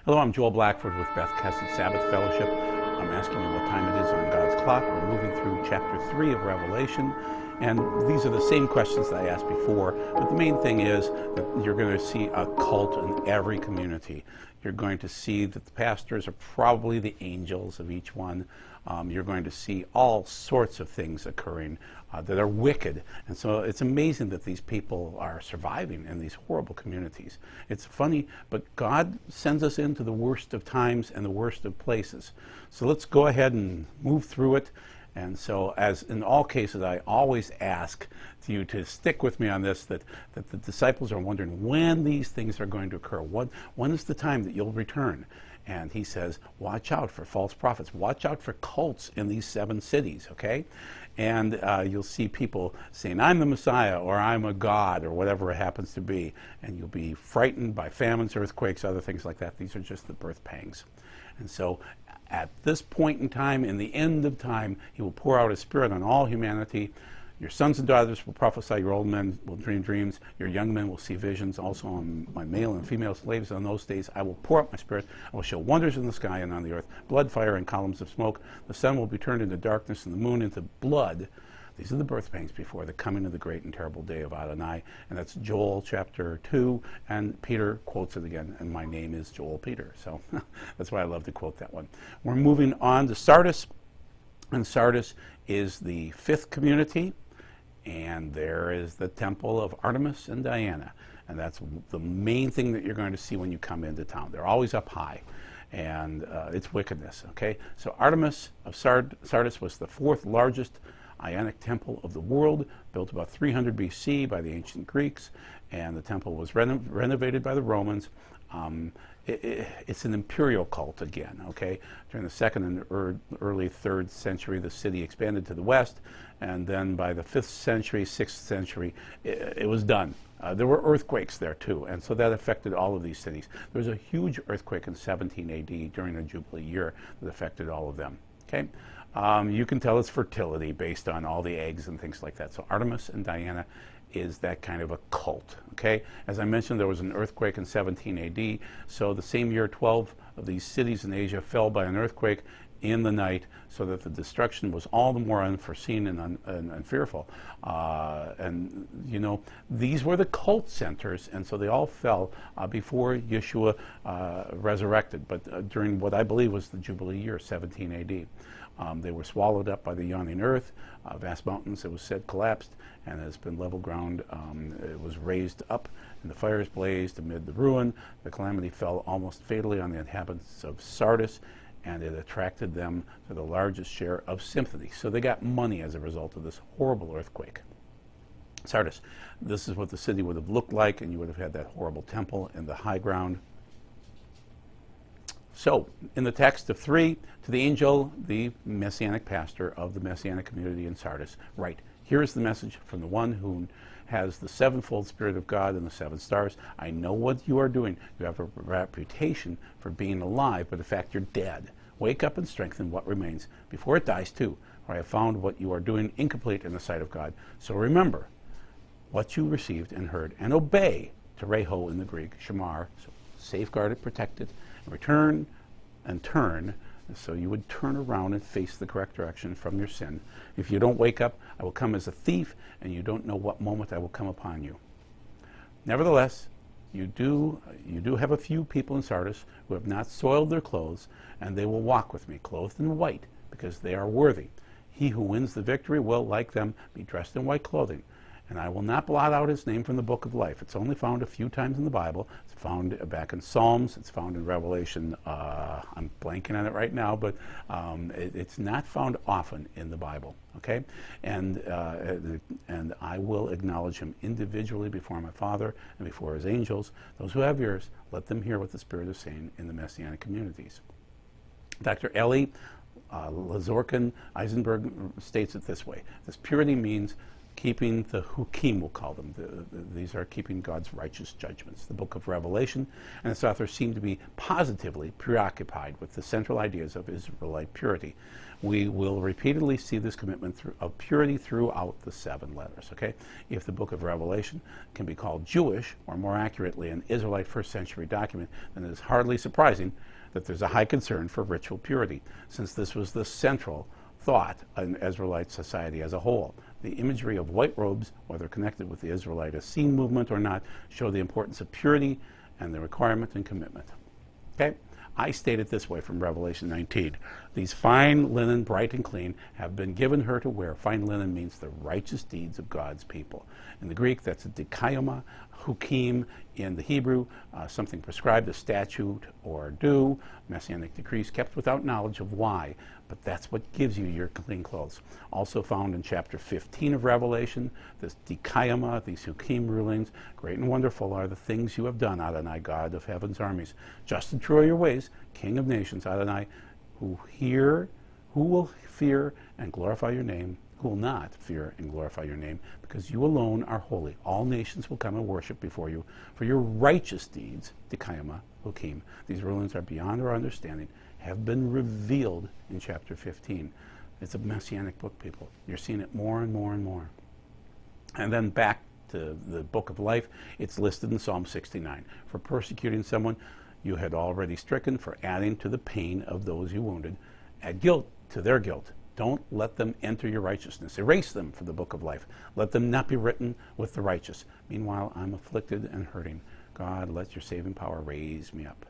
Hello, I'm Joel Blackford with Beth Kesed Sabbath Fellowship. I'm asking you what time it is on God's clock. We're moving through chapter 3 of Revelation, and these are the same questions that I asked before, but the main thing is that you're going to see a cult in every community. You're going to see that the pastors are probably the angels of each one. You're going to see all sorts of things occurring that are wicked. And so it's amazing that these people are surviving in these horrible communities. It's funny, but God sends us into the worst of times and the worst of places. So let's go ahead and move through it. And so, as in all cases, I always ask you to stick with me on this, that the disciples are wondering when these things are going to occur. When is the time that you'll return? And he says, watch out for false prophets. Watch out for cults in these 7 cities, okay? And you'll see people saying, I'm the Messiah, or I'm a God, or whatever it happens to be. And you'll be frightened by famines, earthquakes, other things like that. These are just the birth pangs. And so at this point in time, in the end of time, he will pour out his Spirit on all humanity. Your sons and daughters will prophesy, your old men will dream dreams, your young men will see visions. Also on my male and female slaves on those days, I will pour out my Spirit. I will show wonders in the sky and on the earth, blood, fire, and columns of smoke. The sun will be turned into darkness and the moon into blood. These are the birth pangs before the coming of the great and terrible day of Adonai. And that's Joel chapter 2. And Peter quotes it again. And my name is Joel Peter. So that's why I love to quote that one. We're moving on to Sardis. And Sardis is the 5th community. And there is the temple of Artemis and Diana. And that's the main thing that you're going to see when you come into town. They're always up high. And it's wickedness. Okay. So Artemis of Sardis was the 4th largest Ionic temple of the world, built about 300 BC by the ancient Greeks, and the temple was renovated by the Romans. It's an imperial cult again, okay? During the 2nd and early 3rd century, the city expanded to the west, and then by the 5th century, 6th century, it was done. There were earthquakes there too, and so that affected all of these cities. There was a huge earthquake in 17 AD during the Jubilee year that affected all of them, okay? You can tell it's fertility based on all the eggs and things like that. So Artemis and Diana is that kind of a cult, okay? As I mentioned, there was an earthquake in 17 AD. So the same year, 12 of these cities in Asia fell by an earthquake in the night, so that the destruction was all the more unforeseen and fearful. And, you know, these were the cult centers, and so they all fell before Yeshua resurrected, but during what I believe was the Jubilee year, 17 AD. They were swallowed up by the yawning earth. Vast mountains, it was said, collapsed, and has been level ground. It was raised up, and the fires blazed amid the ruin. The calamity fell almost fatally on the inhabitants of Sardis, and it attracted them to the largest share of sympathy. So they got money as a result of this horrible earthquake. Sardis, this is what the city would have looked like, and you would have had that horrible temple in the high ground. So, in the text of 3, to the angel, the messianic pastor of the messianic community in Sardis, write, here is the message from the one who has the 7-fold Spirit of God and the 7 stars. I know what you are doing. You have a reputation for being alive, but in fact you're dead. Wake up and strengthen what remains before it dies too, for I have found what you are doing incomplete in the sight of God. So remember what you received and heard, and obey, to reho in the Greek, shamar, so safeguard it, protect it, and return and turn, so you would turn around and face the correct direction from your sin. If you don't wake up, I will come as a thief, and you don't know what moment I will come upon you. Nevertheless, you do have a few people in Sardis who have not soiled their clothes, and they will walk with me, clothed in white, because they are worthy. He who wins the victory will, like them, be dressed in white clothing. And I will not blot out his name from the book of life. It's only found a few times in the Bible. It's found back in Psalms. It's found in Revelation. I'm blanking on it right now, but it's not found often in the Bible. Okay, and I will acknowledge him individually before my Father and before his angels. Those who have ears, let them hear what the Spirit is saying in the Messianic communities. Dr. Eli Lazorkin Eisenberg states it this way: this purity means keeping the hukim, we'll call them. These are keeping God's righteous judgments. The book of Revelation and its authors seem to be positively preoccupied with the central ideas of Israelite purity. We will repeatedly see this commitment of purity throughout the 7 letters. Okay, if the book of Revelation can be called Jewish, or more accurately an Israelite first century document, then it is hardly surprising that there's a high concern for ritual purity, since this was the central thought in Israelite society as a whole. The imagery of white robes, whether connected with the Israelite Essene movement or not, show the importance of purity and the requirement and commitment. Okay? I state it this way from Revelation 19. These fine linen, bright and clean, have been given her to wear. Fine linen means the righteous deeds of God's people. In the Greek, that's a dikaioma, hukim. In the Hebrew, something prescribed, a statute or due, messianic decrees kept without knowledge of why. But that's what gives you your clean clothes. Also found in chapter 15 of Revelation, this dikaioma, these hukim rulings. Great and wonderful are the things you have done, Adonai, God of heaven's armies. Just and true are your ways, King of nations, Adonai, who will fear and glorify your name, who will not fear and glorify your name, because you alone are holy. All nations will come and worship before you, for your righteous deeds, dikaioma, hukim. These rulings are beyond our understanding, have been revealed in chapter 15. It's a messianic book, people. You're seeing it more and more and more. And then back to the book of life, it's listed in Psalm 69. For persecuting someone you had already stricken, for adding to the pain of those you wounded. Add guilt to their guilt. Don't let them enter your righteousness. Erase them from the book of life. Let them not be written with the righteous. Meanwhile, I'm afflicted and hurting. God, let your saving power raise me up.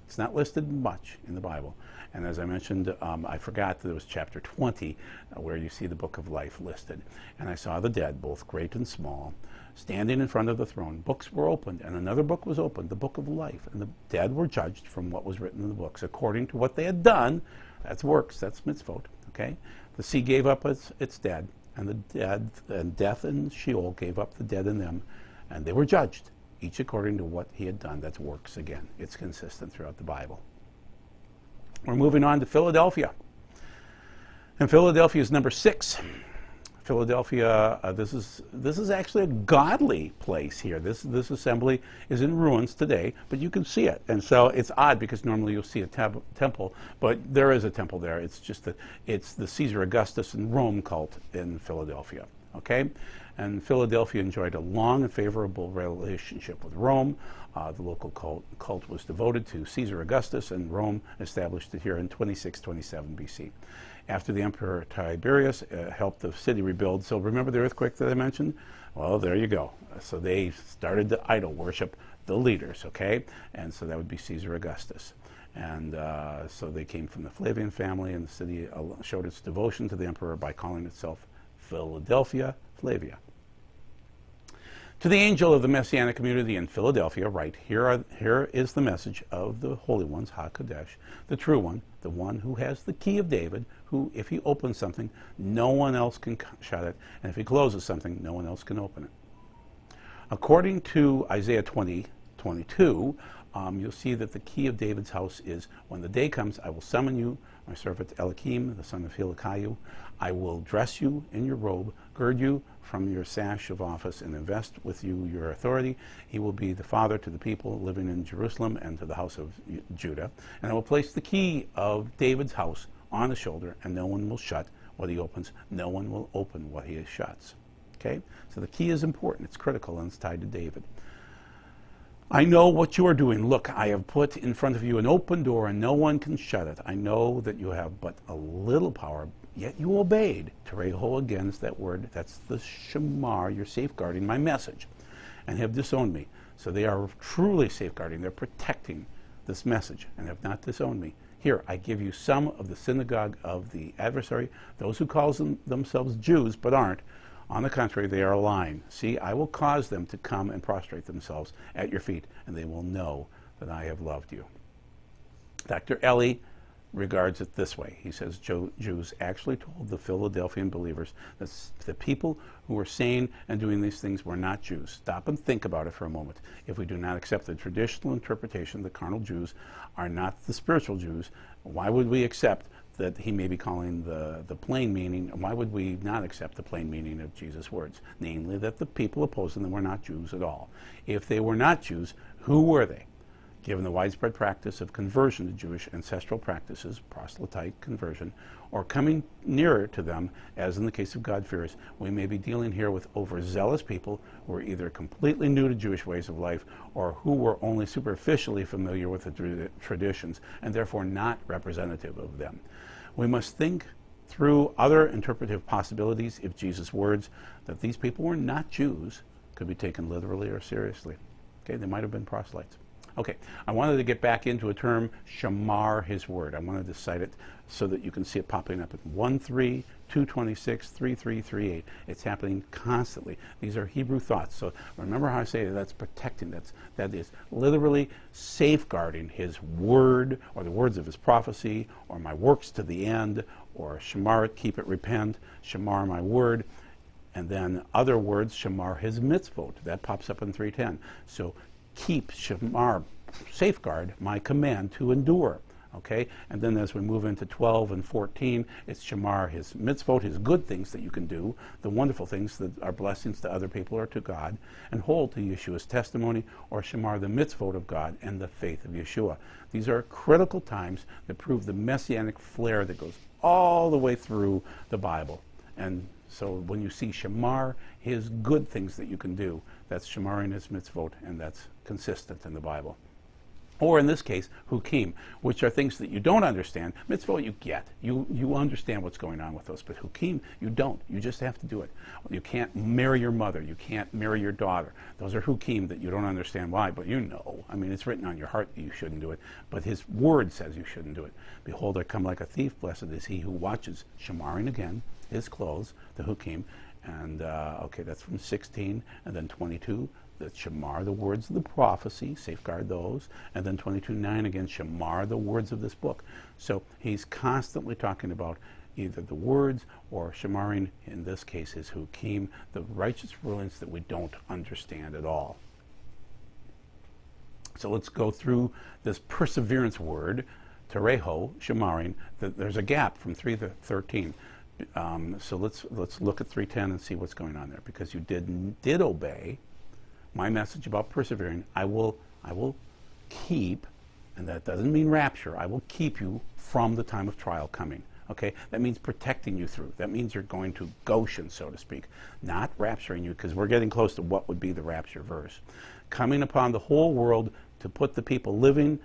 It's not listed much in the Bible. And as I mentioned, I forgot that there was chapter 20 where you see the book of life listed. And I saw the dead, both great and small, standing in front of the throne. Books were opened, and another book was opened, the book of life. And the dead were judged from what was written in the books, according to what they had done. That's works, that's mitzvot. Okay? The sea gave up its dead, and the dead, and death and Sheol gave up the dead in them, and they were judged, each according to what he had done. That's works again. It's consistent throughout the Bible. We're moving on to Philadelphia. And Philadelphia is number 6. Philadelphia, this is actually a godly place here. This assembly is in ruins today, but you can see it. And so it's odd because normally you'll see a temple, but there is a temple there. It's just that it's the Caesar Augustus and Rome cult in Philadelphia. Okay? And Philadelphia enjoyed a long and favorable relationship with Rome. The local cult was devoted to Caesar Augustus, and Rome established it here in 2627 BC. After the Emperor Tiberius helped the city rebuild. So remember the earthquake that I mentioned? Well, there you go. So they started to idol worship the leaders, okay? And so that would be Caesar Augustus. And so they came from the Flavian family, and the city showed its devotion to the emperor by calling itself Philadelphia Flavia. To the angel of the Messianic community in Philadelphia, write, here is the message of the Holy Ones, HaKadosh, the true one, the one who has the key of David, who, if he opens something, no one else can shut it, and if he closes something, no one else can open it. According to Isaiah 20:22, you'll see that the key of David's house is, when the day comes, I will summon you, my servant Eliakim, the son of Hilkiah. I will dress you in your robe, gird you from your sash of office, and invest with you your authority. He will be the father to the people living in Jerusalem and to the house of Judah. And I will place the key of David's house on his shoulder, and no one will shut what he opens. No one will open what he shuts. Okay? So the key is important. It's critical, and it's tied to David. I know what you are doing. Look, I have put in front of you an open door, and no one can shut it. I know that you have but a little power, yet you obeyed. Tereho, again, is that word. That's the shamar. You're safeguarding my message, and have disowned me. So they are truly safeguarding. They're protecting this message, and have not disowned me. Here, I give you some of the synagogue of the adversary, those who call themselves Jews but aren't. On the contrary, they are lying. See, I will cause them to come and prostrate themselves at your feet, and they will know that I have loved you. Dr. Eli regards it this way. He says Jews actually told the Philadelphian believers that the people who were saying and doing these things were not Jews. Stop and think about it for a moment. If we do not accept the traditional interpretation, the carnal Jews are not the spiritual Jews, why would we accept that he may be calling the plain meaning. Why would we not accept the plain meaning of Jesus' words? Namely, that the people opposing them were not Jews at all. If they were not Jews, who were they? Given the widespread practice of conversion to Jewish ancestral practices, proselyte conversion, or coming nearer to them, as in the case of God-fearers, we may be dealing here with overzealous people who were either completely new to Jewish ways of life or who were only superficially familiar with the traditions and therefore not representative of them. We must think through other interpretive possibilities if Jesus' words that these people were not Jews could be taken literally or seriously. Okay, they might have been proselytes. Okay, I wanted to get back into a term, shamar his word. I wanted to cite it so that you can see it popping up in 1:3, 2:26, 3:3, It's happening constantly. These are Hebrew thoughts. So remember how I say that's protecting. That is literally safeguarding his word or the words of his prophecy or my works to the end or shamar it, keep it, repent, shamar my word. And then other words, shamar his mitzvot. That pops up in 3:10. So keep, shamar, safeguard my command to endure. Okay? And then as we move into 12 and 14, it's shamar his mitzvot, his good things that you can do, the wonderful things that are blessings to other people or to God, and hold to Yeshua's testimony, or shamar the mitzvot of God and the faith of Yeshua. These are critical times that prove the messianic flair that goes all the way through the Bible. And so when you see shamar his good things that you can do, that's shamaring his mitzvot, and that's consistent in the Bible. Or in this case, hukim, which are things that you don't understand. Mitzvot you get. You understand what's going on with those. But hukim, you don't. You just have to do it. You can't marry your mother. You can't marry your daughter. Those are hukim that you don't understand why, but you know. I mean, it's written on your heart that you shouldn't do it. But his word says you shouldn't do it. Behold, I come like a thief. Blessed is he who watches, shamaring again, his clothes, the hukim. And, okay, that's from 16. And then 22. That shamar the words of the prophecy, safeguard those, and then 22:9 again, shamar the words of this book. So he's constantly talking about either the words or shamaring, in this case, his hukim, the righteous rulings that we don't understand at all. So let's go through this perseverance word, tereho, shamaring. There's a gap from 3 to 13. So let's look at 3:10 and see what's going on there, because you did obey my message about persevering. I will keep, and that doesn't mean rapture, I will keep you from the time of trial coming. Okay? That means protecting you through. That means you're going to Goshen, so to speak. Not rapturing you, because we're getting close to what would be the rapture verse. Coming upon the whole world to put the people living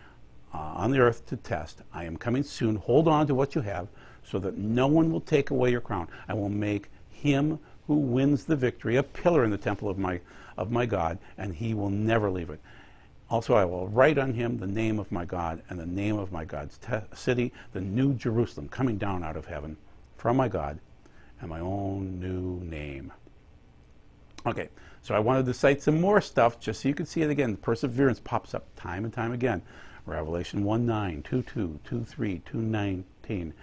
on the earth to test. I am coming soon. Hold on to what you have so that no one will take away your crown. I will make him who wins the victory a pillar in the temple of my God, and he will never leave it. Also, I will write on him the name of my God and the name of my God's city, the new Jerusalem, coming down out of heaven from my God, and my own new name. Okay, so I wanted to cite some more stuff just so you can see it again. Perseverance pops up time and time again. Revelation 1:9, 2:2, 2:3, 2:19.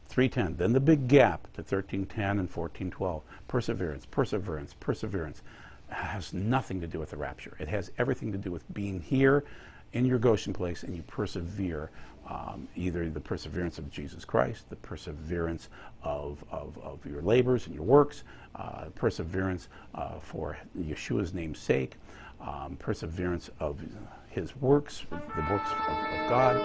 3:10, then the big gap to 13:10 and 14:12. Perseverance, perseverance, perseverance. It has nothing to do with the rapture. It has everything to do with being here in your Goshen place, and you persevere, either the perseverance of Jesus Christ, the perseverance of your labors and your works, perseverance for Yeshua's name's sake, perseverance of his works, the works of God,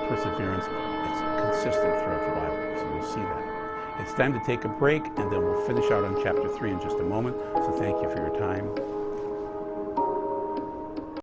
perseverance. It's consistent throughout the Bible. So you'll see that. It's time to take a break, and then we'll finish out on chapter 3 in just a moment. So thank you for your time.